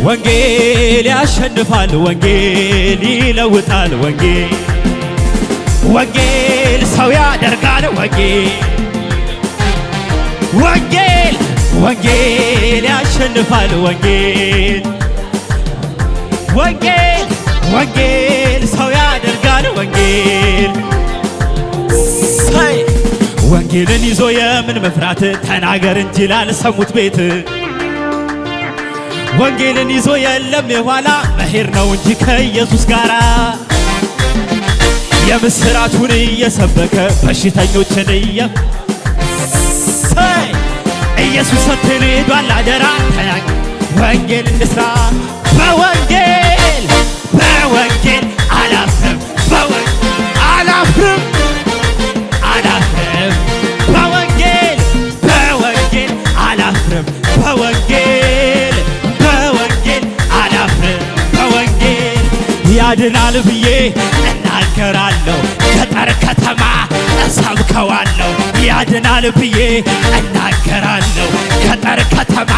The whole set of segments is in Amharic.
ወንጌል ያሸንፋል፣ ወንጌል ይለውጣል፣ ወንጌል ሰው ያደርጋል፣ ወንጌል ያሸንፋል፣ ወንጌል ሰው ያደርጋል፣ ወንጌልን ይዞ የምን መፍራት ተናገር እንጂ ላልሰሙት ቤት ወንጌልን ይዞ የለም የኋላ መሄድ ነው እንጂ ከኢየሱስ ጋር የምስራቹን እየሰበከ በሽተኞችን ኢየሱስ ሰጥቶን ሄዷል አደራ ወንጌል እንስራ በወንጌል አላፍርም በወንጌል አላፍርም ያድናል ብዬ እናገራለሁ ገጠር ከተማ እሰብከዋለሁ ያድናል ብዬ እናገራለሁ ገጠር ከተማ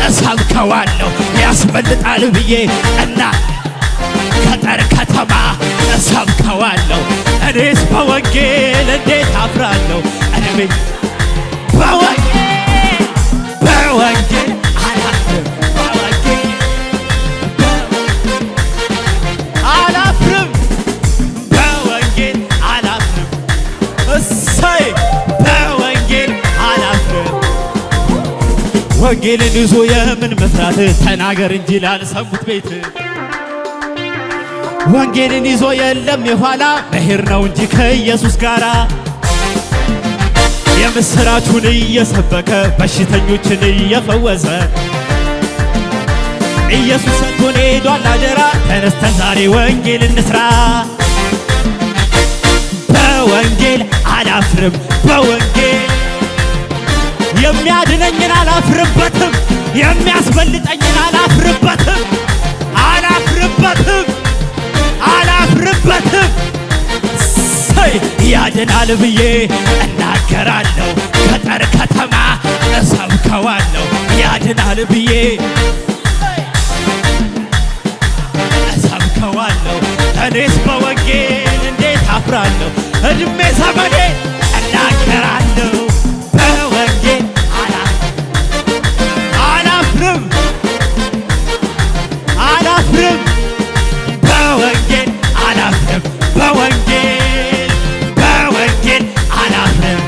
እሰብከዋለሁ ያስመልጣል ብዬ ገጠር ከተማ እሰብከዋለሁ እኔስ በወንጌል እንዴት አፍራለሁ እኔ በወንጌል አላፍርም ወንጌልን ይዞ የምን መፍራት ተናገር እንጂ ላልሰሙት ቤት ወንጌልን ይዞ የለም የኋላ መሄድ ነው እንጂ ከኢየሱስ ጋር የምስራቹን እየሰበከ በሽተኞችን እየፈወሰ ኢየሱስ ሰጥቶን ሄዷል አደራ ተነስተን ዛሬ ወንጌል እንስራ በወንጌል አላፍርም በወንጌል የሚያድነኝን አላፍርበትም የሚያስበልጠኝን አላፍርበትም ያድናል ብዬ እናገራለሁ ገጠር ከተማ እሰብከዋለሁ ያድናል ብዬ እሰብከዋለሁ እኔስ በወንጌል እንዴት አፍራለሁ እድሜ ዘመኔ እናገራለሁ